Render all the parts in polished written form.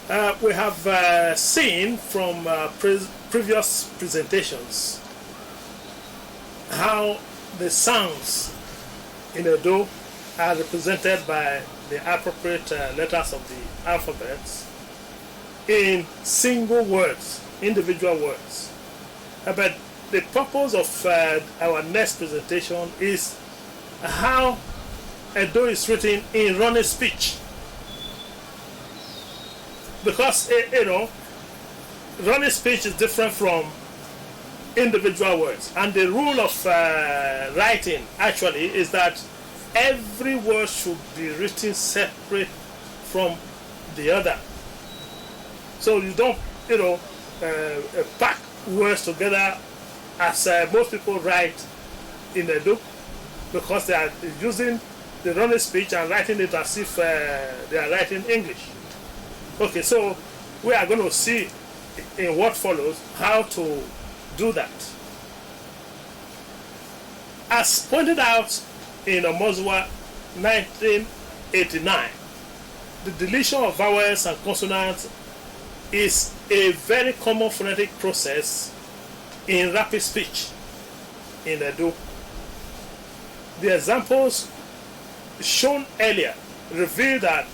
We have seen from previous presentations how the sounds in Edo are represented by the appropriate letters of the alphabets in single words, individual words. But the purpose of our next presentation is how Edo is written in running speech. Because, running speech is different from individual words. And the rule of writing, actually, is that every word should be written separate from the other. So you don't, pack words together as most people write in Edo, because they are using the running speech and writing it as if they are writing English. Okay, so we are going to see in what follows how to do that. As pointed out in Omozua 1989, the deletion of vowels and consonants is a very common phonetic process in rapid speech in Edo. The examples shown earlier reveal that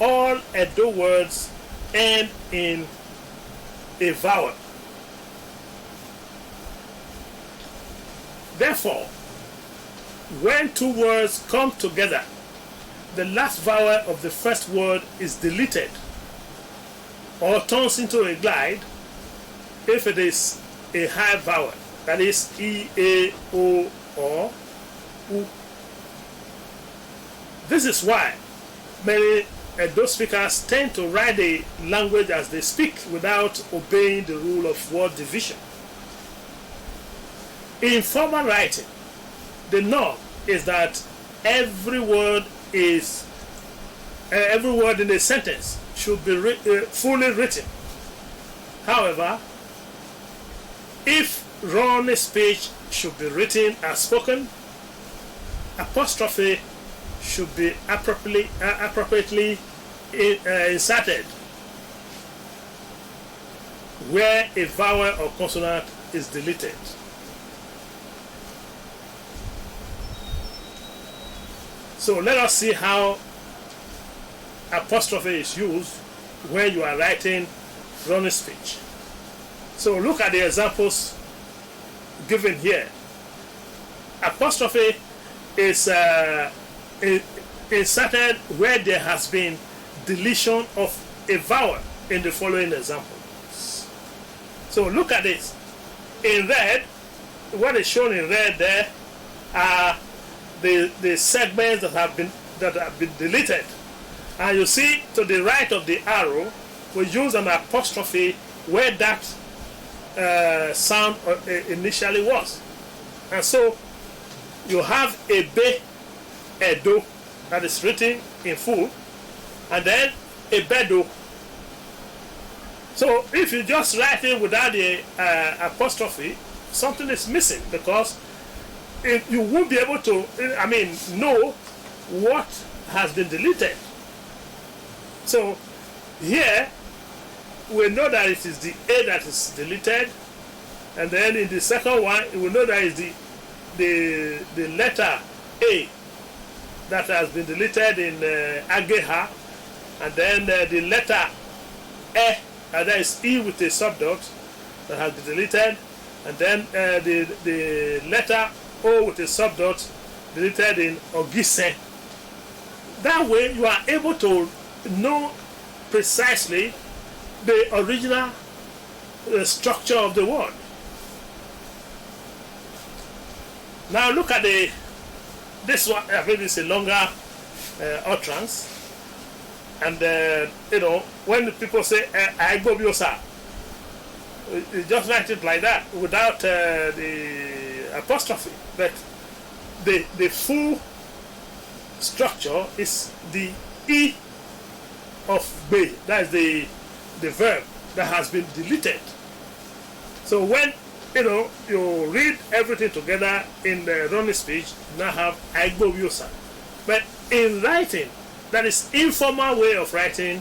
all Edo words end in a vowel. Therefore, when two words come together, the last vowel of the first word is deleted or turns into a glide if it is a high vowel, that is E, A, O, or U. This is why many Edo speakers tend to write the language as they speak without obeying the rule of word division. In formal writing, the norm is that every word in a sentence should be fully written. However, if running speech should be written as spoken, apostrophe should be appropriately inserted where a vowel or consonant is deleted. So let us see how apostrophe is used when you are writing running speech. So look at the examples given here. Apostrophe is inserted where there has been deletion of a vowel in the following examples. So look at this. In red, what is shown in red there are the segments that have been deleted. And you see to the right of the arrow, we use an apostrophe where that sound initially was. And so you have a be Edo that is written in full, and then a bedo. So if you just write it without the apostrophe, something is missing, because you won't be able to know what has been deleted. So here we know that it is the A that is deleted, and then in the second one we know that it is the letter A that has been deleted in Ageha, and then the letter E, that is E with a subdot, that has been deleted, and then the letter O with a subdot deleted in Ogise. That way you are able to know precisely the original structure of the word. Now look at this one. I think it's a longer utterance, and when people say "I go biosa," you just write it like that without the apostrophe. But the full structure is the E of be. That is the verb that has been deleted. So when you read everything together in the running speech, you now have Aigbo Yosa. But in writing, that is informal way of writing,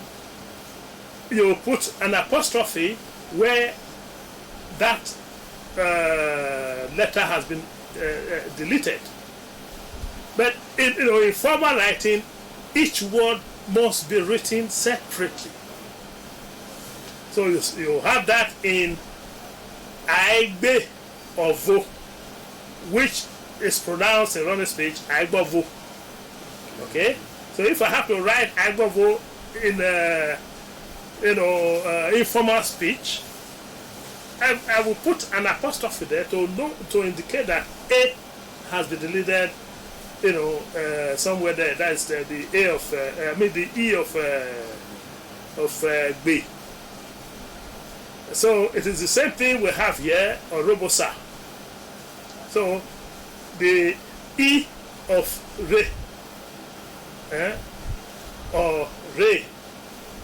you put an apostrophe where that letter has been deleted. But in formal writing, each word must be written separately. So you have that in aigbe or vo, which is pronounced in running speech aigbovo. Okay, so if I have to write aigbovo in informal speech, I will put an apostrophe there to indicate that A has been deleted, somewhere there. That's the A of the E of B. So it is the same thing we have here on robosa. So the E of re, or re,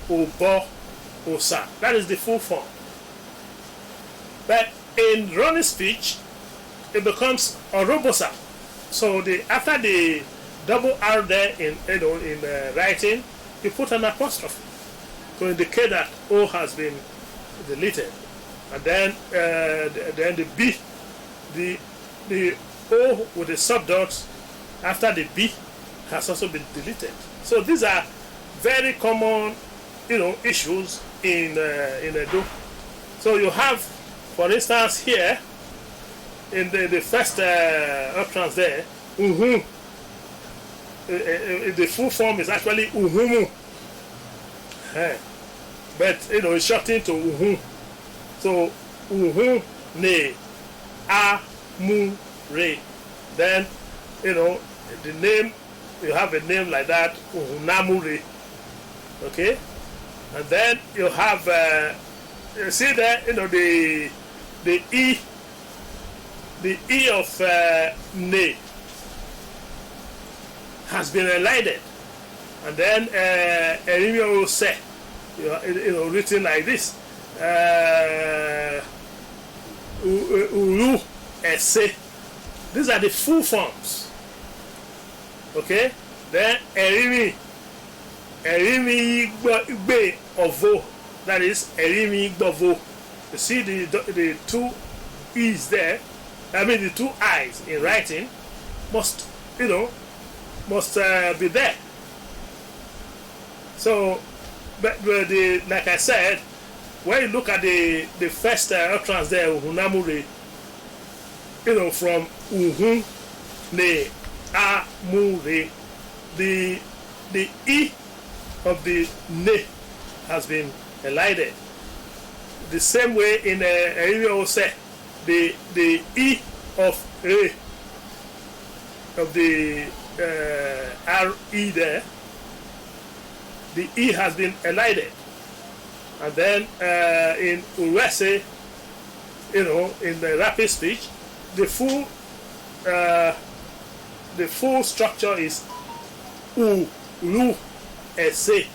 obo, osa. That is the full form. But in running speech, it becomes orobosa. So after the double R there in writing, you put an apostrophe to indicate that O has been deleted, and then the B, the O with the subdots after the B has also been deleted. So these are very common, issues in Edo. So you have, for instance, here in the first utterance there, the full form is actually uhumu, but it's shortened to uhu. So ne a mu re. Then the name, you have a name like that, uhunamure. Okay, and then you have you see there, the E of ne has been elided, and then erimio se, written like this, ulu ese. These are the full forms. Okay, then erimi gbe ovo, that is erimi gbovo. You see the two E's there, the two I's in writing must be there. So, but like I said, when you look at the first utterance there, uhunamure, from uhun ne a mu re, the E of the ne has been elided. The same way in say the E of re, of the RE there, the E has been elided. And then in Urese, in the rapid speech, the full structure is U, Lu, Ese.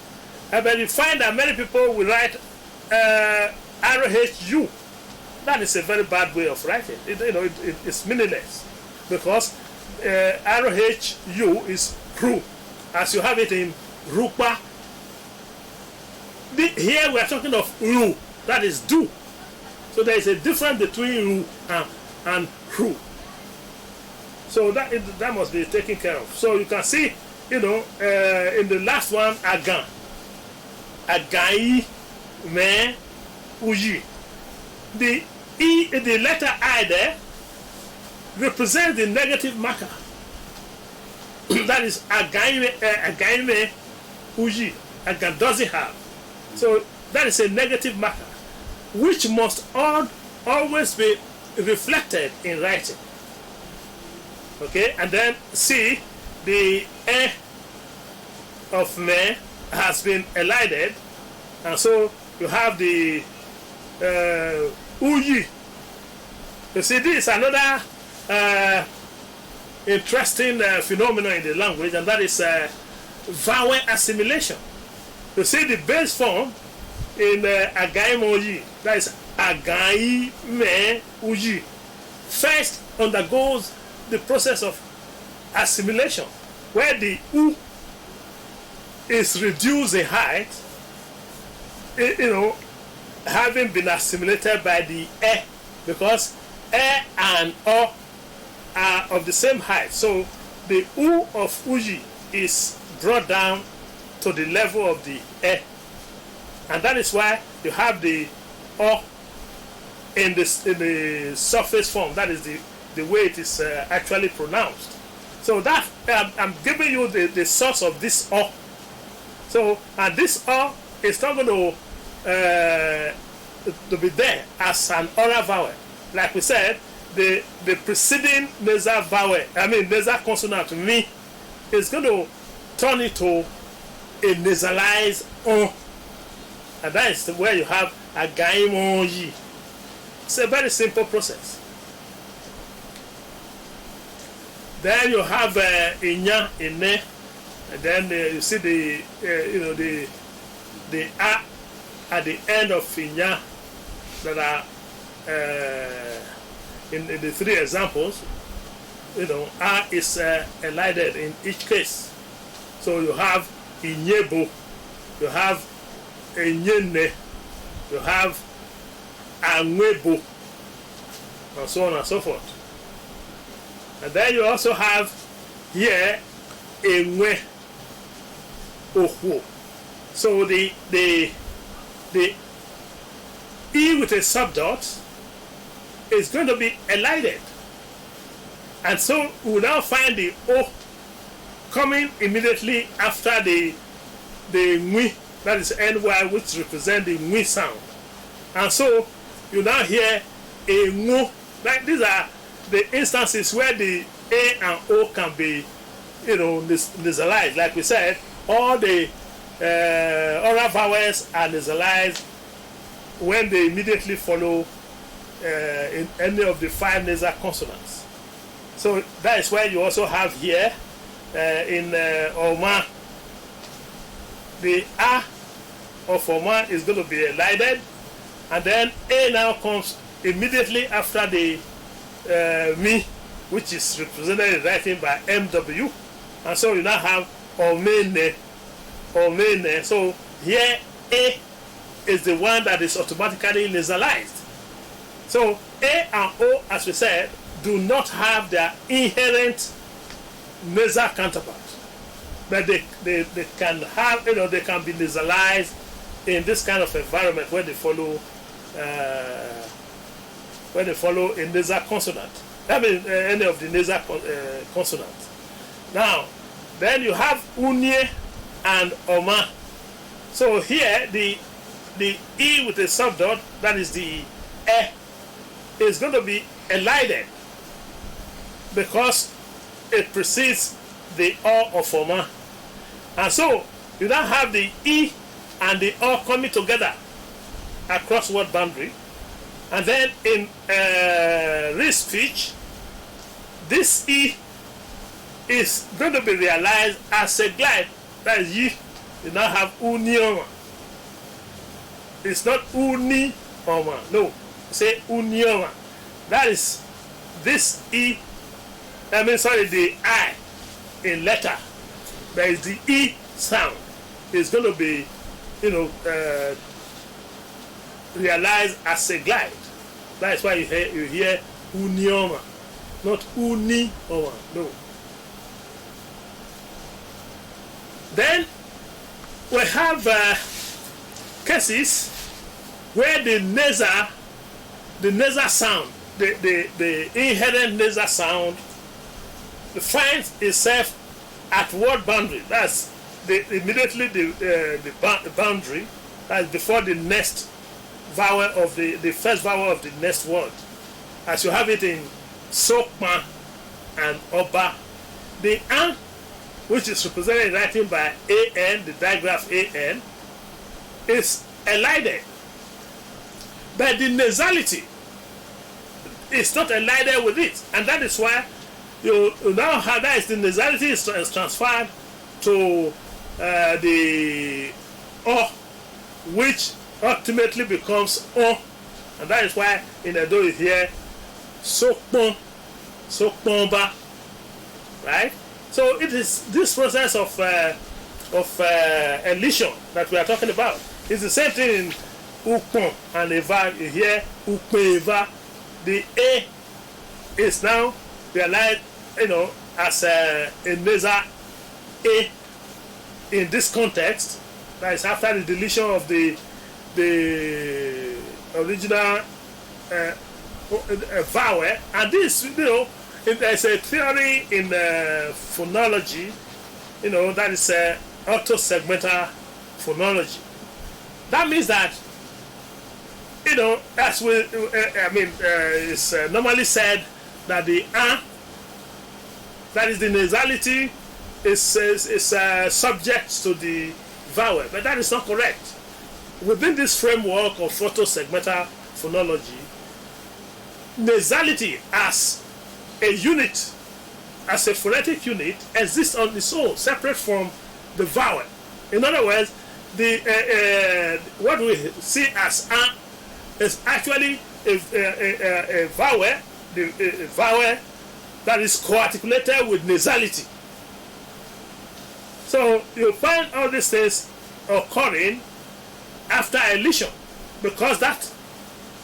But you find that many people will write RHU. That is a very bad way of writing. It's meaningless, because RHU is Ru, as you have it in Rupa. Here we are talking of Ru, that is do. So there is a difference between Ru and Ru. So that must be taken care of. So you can see, in the last one, Agan. Agai, me, uji. The letter I there represents the negative marker. That is agai me, uji. Agan doesn't have. So that is a negative marker, which must always be reflected in writing. Okay, and then see, the E of me has been elided, and so you have the uyi. You see, this is another interesting phenomenon in the language, and that is vowel assimilation. You see, the base form in agaimoji, that is agaime uji, first undergoes the process of assimilation, where the u is reduced in height having been assimilated by the e, because e and o are of the same height. So the u of uji is brought down to the level of the e, and that is why you have the o in the surface form. That is the way it is actually pronounced. So that I'm giving you the source of this o. So, and this o is not going to be there as an oral vowel. Like we said, the preceding nasal vowel, nasal consonant mi, is going to turn into a nasalized o, and that is where you have a gaimo yi. It's a very simple process. Then you have inya, ine, and then you see the a at the end of inya that are in the three examples. A is elided in each case. So you have inyebo, you have enyene, you have anwebo, and so on and so forth. And then you also have here enwe, ohwo. So the e with a subdot is going to be elided, and so we will now find the o coming immediately after the nwi, that is ny, which represents the nwi sound, and so you now hear a nwo. Like these are the instances where the a and o can be nasalized. Like we said, all the oral vowels are nasalized when they immediately follow in any of the 5 nasal consonants. So that is why you also have here in Oma, the A of Oma is going to be elided, and then A now comes immediately after the Mi, which is represented in writing by MW, and so you now have Omene. So here A is the one that is automatically nasalized. So A and O, as we said, do not have their inherent nasal counterpart, but they can have, they can be nasalized in this kind of environment where they follow a nasal consonant. Any of the nasal consonants. Now, then you have unye and oma. So here the e with a subdot, that is the e, is going to be elided because it precedes the o of oma, and so you now have the e and the o coming together across word boundary, and then in real speech, this e is going to be realized as a glide. That is yi. You now have unioma. It's not unioma. No, say unioma. That is this e. The I in letter. There is the e sound. It's going to be, realized as a glide. That is why you hear unioma, not unioma. No. Then we have cases where the nasal sound, the inherent nasal sound, finds itself at word boundary. That's immediately the boundary. That's before the next vowel of the first vowel of the next word. As you have it in Sokma and Oba, the an, which is represented in writing by an, the digraph an, is elided. But the nasality is not elided with it, and that is why you now have that is the nasality is transferred to the o, which ultimately becomes o, and that is why in the do you hear sokpon, sokponba, right? So it is this process of elision that we are talking about. It's the same thing in upon and eva. You hear upeva. The A is now realized, as a nasal A in this context. That is after the deletion of the original vowel. And this, there's a theory in phonology, that is orthosegmental phonology. That means that, as it's normally said that the that is the nasality, is subject to the vowel, but that is not correct. Within this framework of orthosegmental phonology, nasality as a unit, as a phonetic unit, exists on its own, separate from the vowel. In other words, what we see as is actually a vowel, a vowel that is co-articulated with nasality. So you find all these things occurring after elision, because that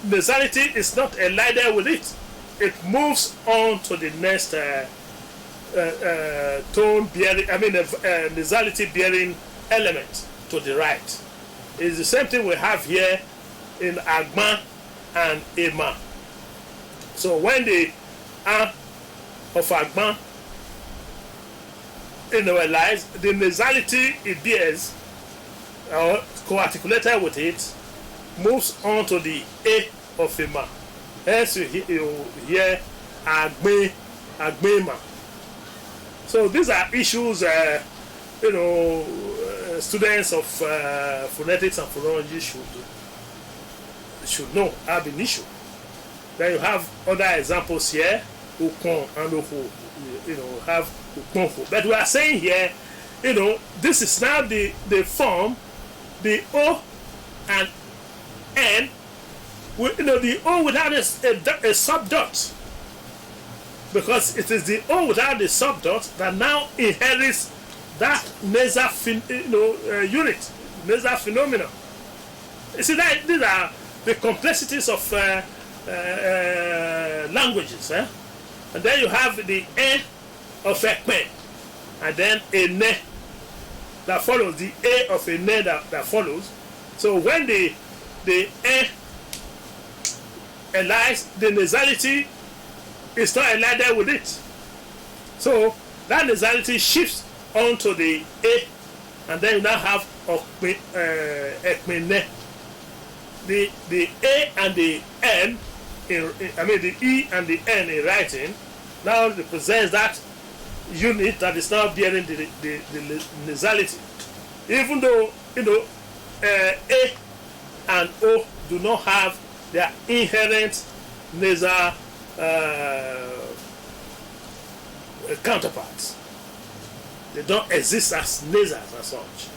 nasality is not elided with it. It moves on to the next tone bearing, nasality bearing element to the right. It's the same thing we have here in agma and ema. So when the of agma lies, the nasality it bears, or co-articulated with it, moves on to the A of ema. Hence you hear agme, agbema. So these are issues, students of phonetics and phonology should know, have an issue. Then you have other examples here, ukon and uhu, have ukonho. But we are saying here, this is now the form, the O and N, the O without a subdot. Because it is the O without the subdot that now inherits that nasal unit, nasal phenomenon. You see, that these are the complexities of languages. And then you have the E of ekme, and then a ne that follows, the A of a ne that follows. So when the E elides, the nasality is not elided with it. So that nasality shifts onto the A, and then you now have ekme ne. The A and the N, the E and the N in writing now represents that unit that is now bearing the nasality. Even though A and O do not have their inherent nasal counterparts. They don't exist as nasals as such.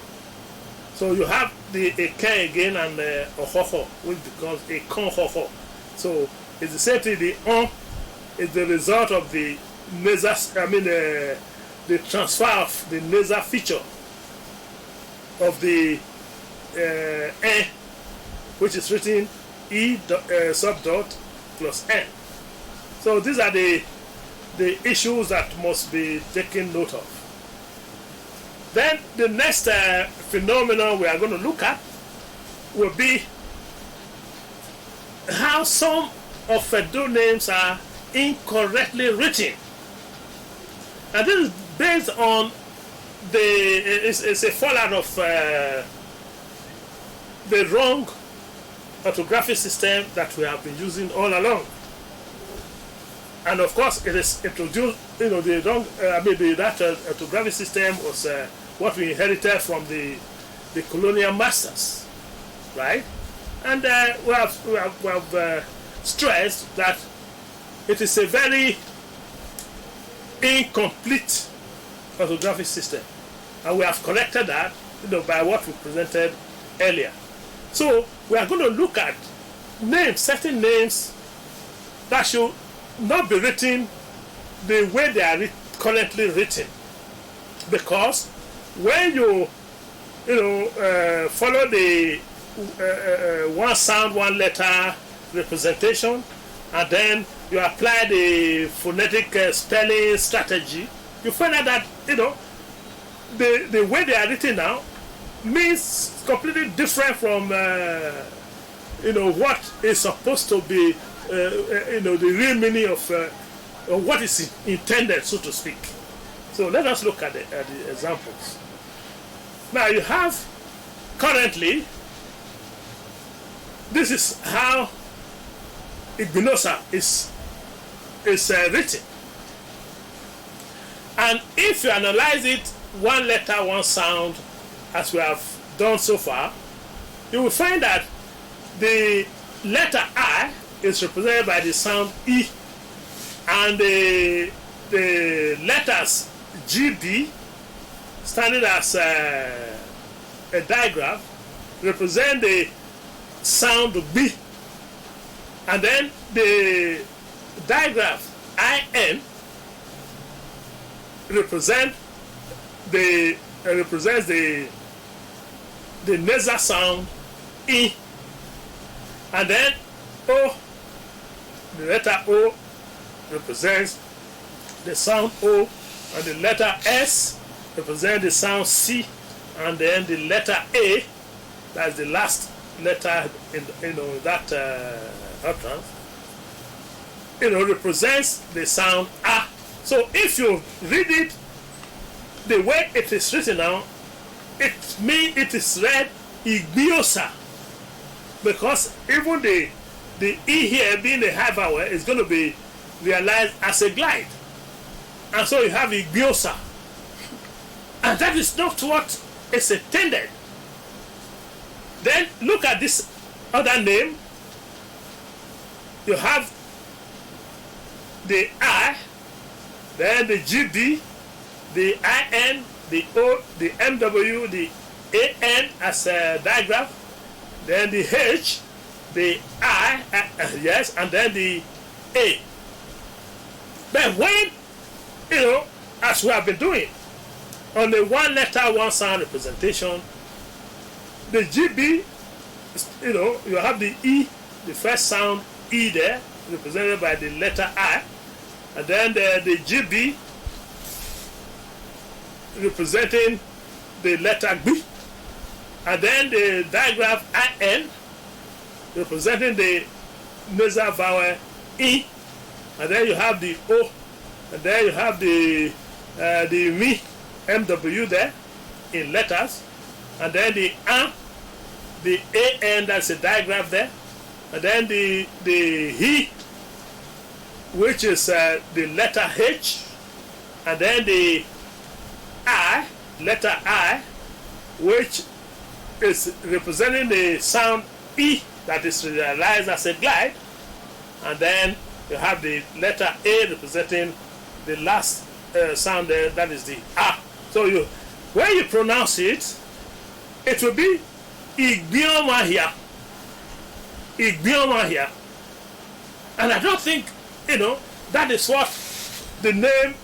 So you have the eken again and ohoho, which becomes a konhoho. So it's the same thing. The is the result of the nasal, the transfer of the nasal feature of the which is written E subdot plus N. So these are the issues that must be taken note of. Then the next phenomenon we are going to look at will be how some of Fedo names are incorrectly written. And this is based on it's a fallout of the wrong orthographic system that we have been using all along. And of course, it is introduced, the wrong, that orthographic system was what we inherited from the colonial masters, right? And we have stressed that it is a very incomplete orthographic system, and we have corrected that, by what we presented earlier. So we are going to look at names, certain names that should not be written the way they are currently written, because when you follow the one sound, one letter representation, and then you apply the phonetic spelling strategy, you find out that the way they are written now means completely different from what is supposed to be the real meaning of what is intended, so to speak. So let us look at the examples. Now you have currently, this is how Igbonosa is written. And if you analyze it one letter, one sound, as we have done so far, you will find that the letter I is represented by the sound E, and the letters GB, standing as a digraph, represent the sound B, and then the digraph IN represents the nasal sound E, and then O, the letter O represents the sound O, and the letter S represents the sound C, and then the letter A, that's the last letter in that utterance, represents the sound A. So if you read it the way it is written now, it is read Igbonosa, because even the E here being a high vowel is going to be realized as a glide, and so you have Igbonosa, and that is not what is intended. Then look at this other name. You have the I, then the GB, the IN, the O, the MW, the AN as a digraph, then the H, the I, yes, and then the A. But when, as we have been doing, on the one letter, one sound representation, the GB, you have the E, the first sound E there, represented by the letter I, and then the GB representing the letter B, and then the digraph IN representing the nasal vowel E, and then you have the O, and then you have the me, MW there in letters, and then the the AN, that's a digraph there, and then the he, which is the letter H, and then the I, letter I, which is representing the sound E that is realized as a glide, and then you have the letter A representing the last sound there, that is the A. So when you pronounce it, it will be Igbonosa here. Igbonosa here. And I don't think, that is what the name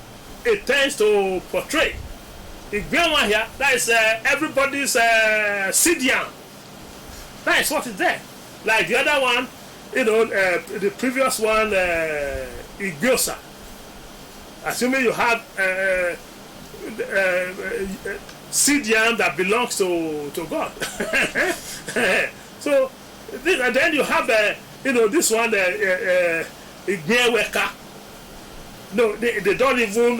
intends to portray. Igbonosa here, that is everybody's Sidian. That is what is there. Like the other one, the previous one, Igbonosa. Assuming you have Sidian that belongs to God. So, and then you have this one, Igbeweka. No, they don't even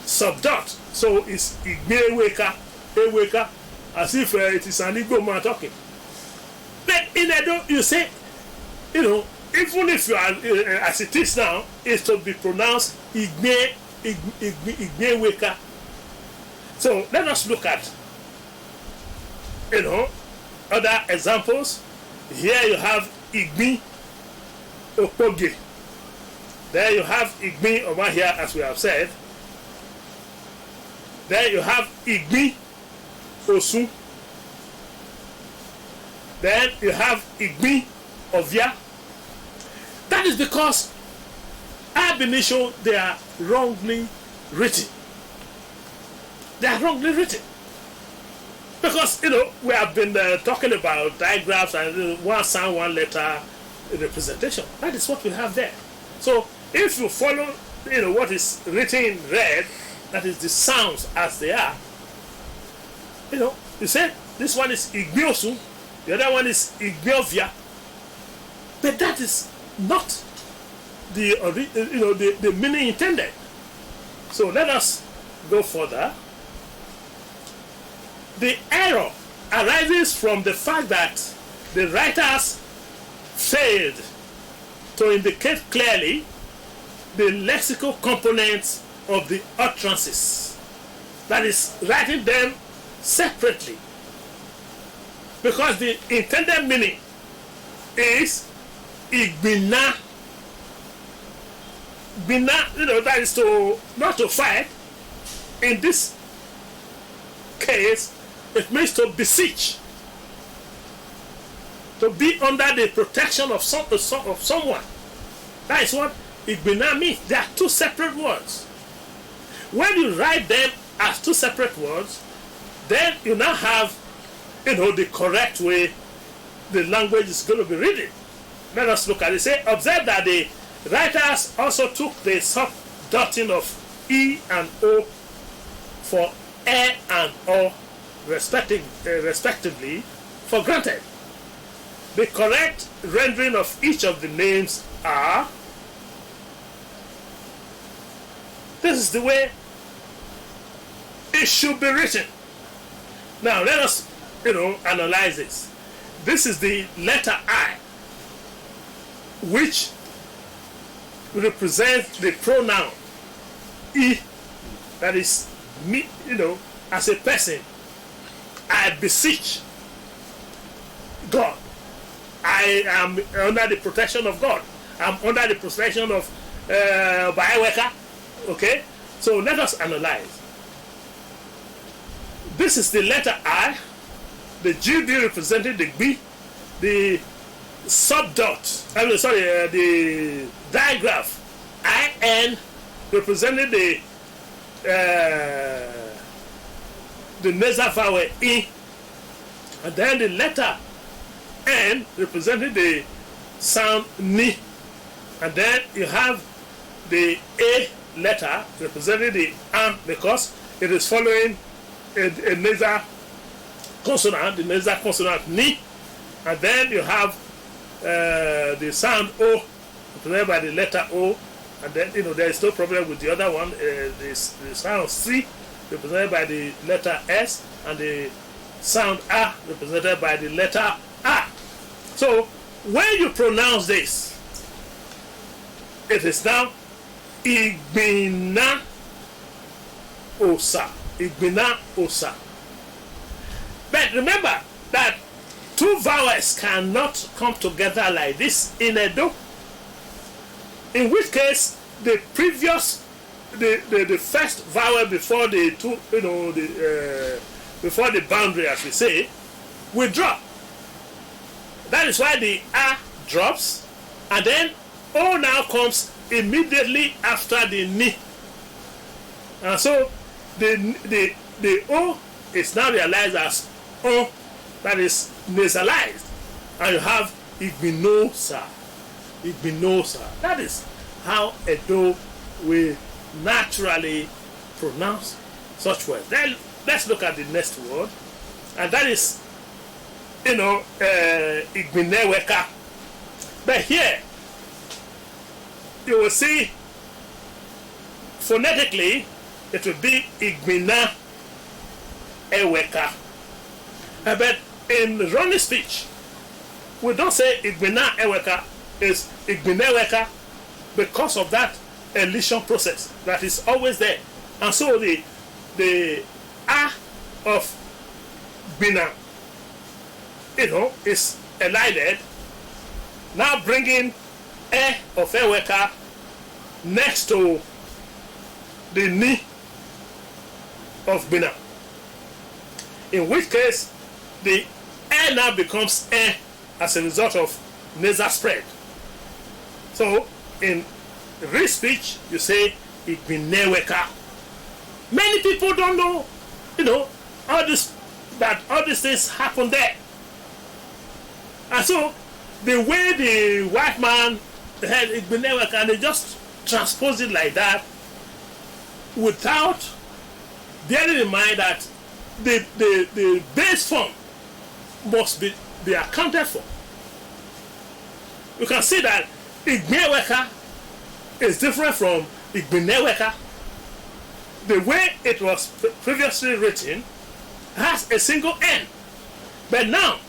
subdot. So it's Igbeweka, Eweka, as if it is an Igbo man talking. But in Edo, you say, even if you are, as it is now, it's to be pronounced Igbeweka. So let us look at, other examples. Here you have Igbi Opoge. There you have Igbi over here, as we have said. There you have Igbi Osun. Then you have Igbi Ovia. That is because ab initio, they are wrongly written. They are wrongly written. Because, we have been talking about digraphs and one sound, one letter representation. That is what we have there. So if you follow, what is written in red, that is the sounds as they are, you say this one is Igbiosu, the other one is Igbiovia, but that is not the meaning intended. So let us go further. The error arises from the fact that the writers failed to indicate clearly the lexical components of the utterances. That is, writing them separately. Because the intended meaning is Igbina. Bina, that is not to fight. In this case, it means to beseech, to be under the protection of someone. That is what Igbina means. They are two separate words. When you write them as two separate words, then you now have, the correct way the language is going to be written. Let us look at it. Say, observe that the writers also took the subdotting of E and O for E and O respectively for granted. The correct rendering of each of the names are, this is the way it should be written. Now let us, analyze this. This is the letter I, which represents the pronoun E, that is me, as a person. I beseech God. I am under the protection of God. I'm under the protection of Biowecker. Okay? So let us analyze. This is the letter I, the GD representing the B, the subdot, the digraph IN representing the nasal vowel E, and then the letter N representing the sound Ni, and then you have the A letter representing the An, because it is following a nasal consonant, the nasal consonant Ni, and then you have the sound O represented by the letter O, and then there is no problem with the other one, the sound C represented by the letter S, and the sound A represented by the letter A. So when you pronounce this, it is now Igbina Osa. Igbina Osa. But remember that two vowels cannot come together like this in a do. In which case, the previous, the first vowel before the two, before the boundary, as we say, will drop. That is why the A drops, and then O now comes immediately after the Ni. And so the O is now realized as O, that is nasalized, and you have Igbinosa. Igbinosa. That is how Edo will naturally pronounce such words. Then let's look at the next word, and that is, Igbineweka. But here, you will see, phonetically, it will be Igbina Eweka. But in running speech, we don't say Igbina Eweka, it's Igbineweka, because of that elision process that is always there. And so the A of Bina, is elided, now bringing E of Eweka next to the Ni of Bina. In which case, the E now becomes E as a result of nasal spread. So, in real speech, you say Igbineweka. Many people don't know, all these that all these things happen there. And so the way the white man had Igbeneweka, and they just transpose it like that without bearing in mind that the base form must be accounted for. You can see that Igbeneweka is different from Igbeneweka. The way it was previously written has a single N. But now,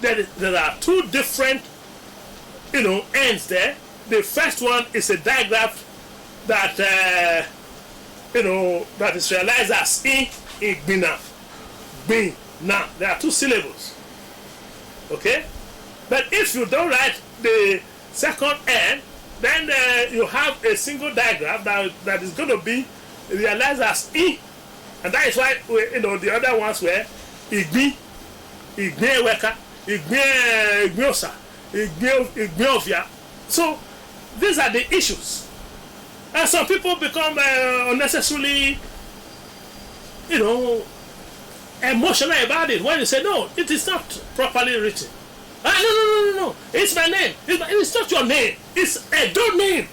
there are two different, ends there. The first one is a diagram that, that is realized as Igbina, Bina. There are two syllables. Okay? But if you don't write the second N, then you have a single diagram that is going to be realized as I. And that is why, the other ones were Igbi, Igbeneweka, Igbeniosa, Igbenovia. So these are the issues. And some people become unnecessarily, emotional about it when you say, no, it is not properly written. No. It's my name. It's not your name. It's a Edo name.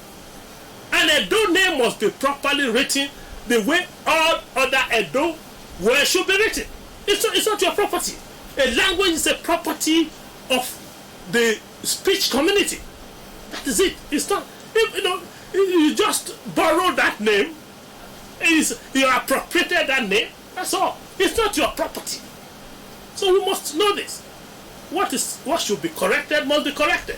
And Edo name must be properly written the way all other Edo words should be written. It's not your property. A language is a property of the speech community. That is it. It's not, you just borrow that name. You appropriated that name. That's all. It's not your property. So we must know this. What should be corrected must be corrected.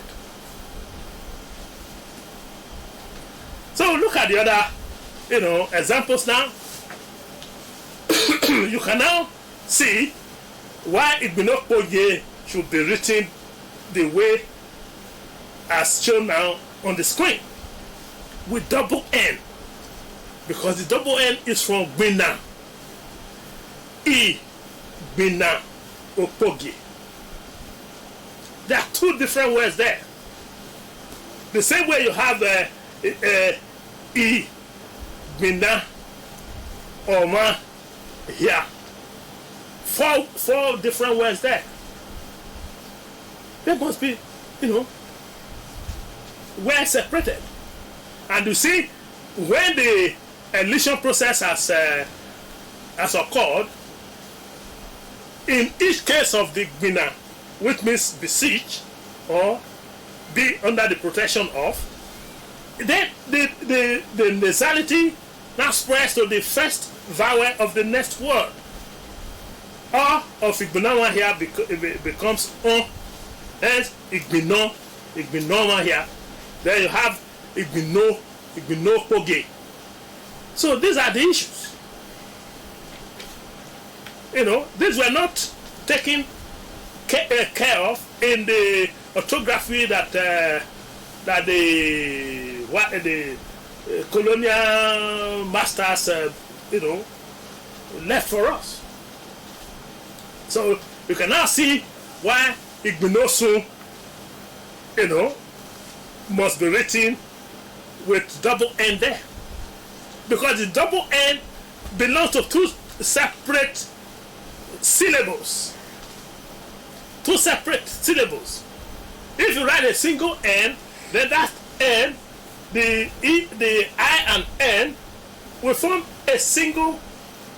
So look at the other, examples now. You can now see why Igbinokpoye should be written the way as shown now on the screen with double N, because the double N is from Gbina. Gbina Okpoye. There are two different words there. The same way you have Gbina, Oma, here. Four different words there. They must be, well separated. And you see, when the elision process has occurred, in each case of the Gbina, which means beseech or be under the protection of, then the nasality now spreads to the first vowel of the next word. Or of Igbinawa here becomes on, hence Igbinoma here. Then you have Igbinokpoye. So these are the issues. These were not taken care of in the orthography that the colonial masters left for us. So you can now see why Igbinosu must be written with double N there, because the double N belongs to two separate syllables. Two separate syllables. If you write a single N, then that N, the I and N, will form a single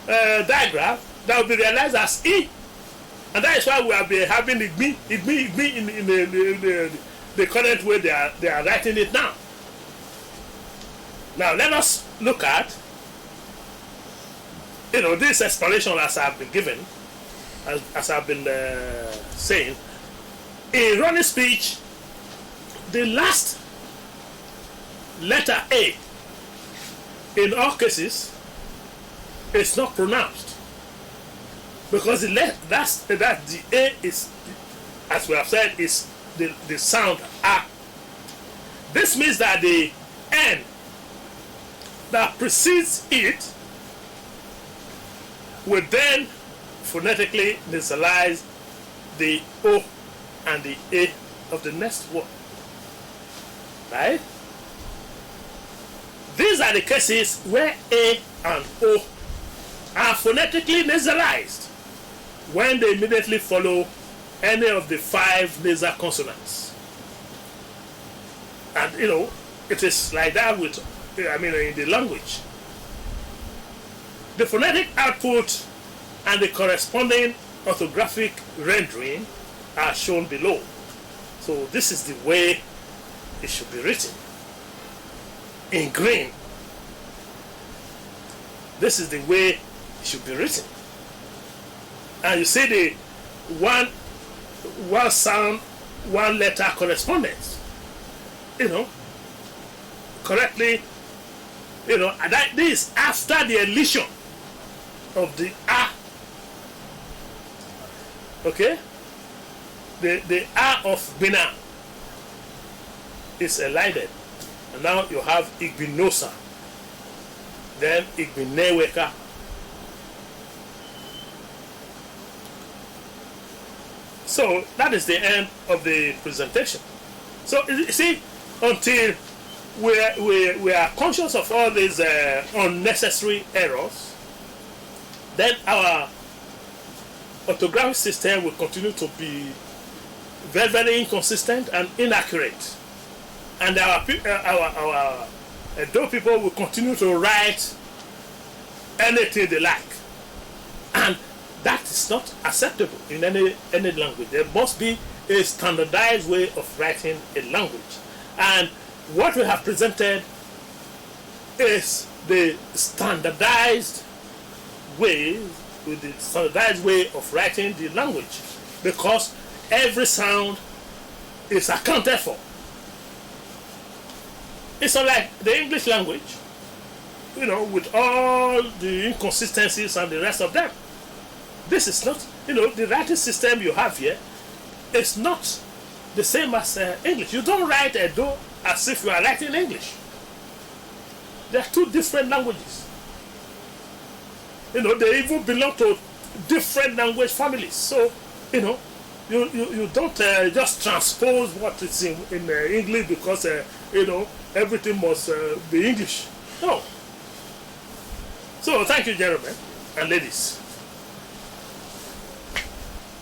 diagram that will be realized as I. And that is why we have been having Igbi in the current way they are writing it now. Now let us look at, this explanation as I've been given, as I've been saying. In running speech, the last letter A, in all cases, is not pronounced, because the A is, as we have said, is the sound A. This means that the N that precedes it will then phonetically nasalize the O and the A of the next word. Right? These are the cases where A and O are phonetically nasalized when they immediately follow any of the 5 nasal consonants. And it is like that with, in the language. The phonetic output and the corresponding orthographic rendering are shown below. So this is the way it should be written. In green. This is the way it should be written. And you see the one sound, one letter correspondence. Correctly, and this after the elision of the A. Okay? The A of Bina is elided. And now you have Igbinosa. Then Igbineweka. So that is the end of the presentation. So you see, until we are conscious of all these unnecessary errors, then our orthographic system will continue to be very, very inconsistent and inaccurate. And our Edo people will continue to write anything they like. And that is not acceptable in any language. There must be a standardized way of writing a language. And what we have presented is the standardized way, with the standardized way of writing the language, because every sound is accounted for. It's not like the English language, with all the inconsistencies and the rest of them. This is not, the writing system you have here is not the same as English. You don't write Edo as if you are writing English. They are 2 different languages. They even belong to different language families. So, you don't just transpose what is in English because, everything must be English. No. So, thank you, gentlemen and ladies.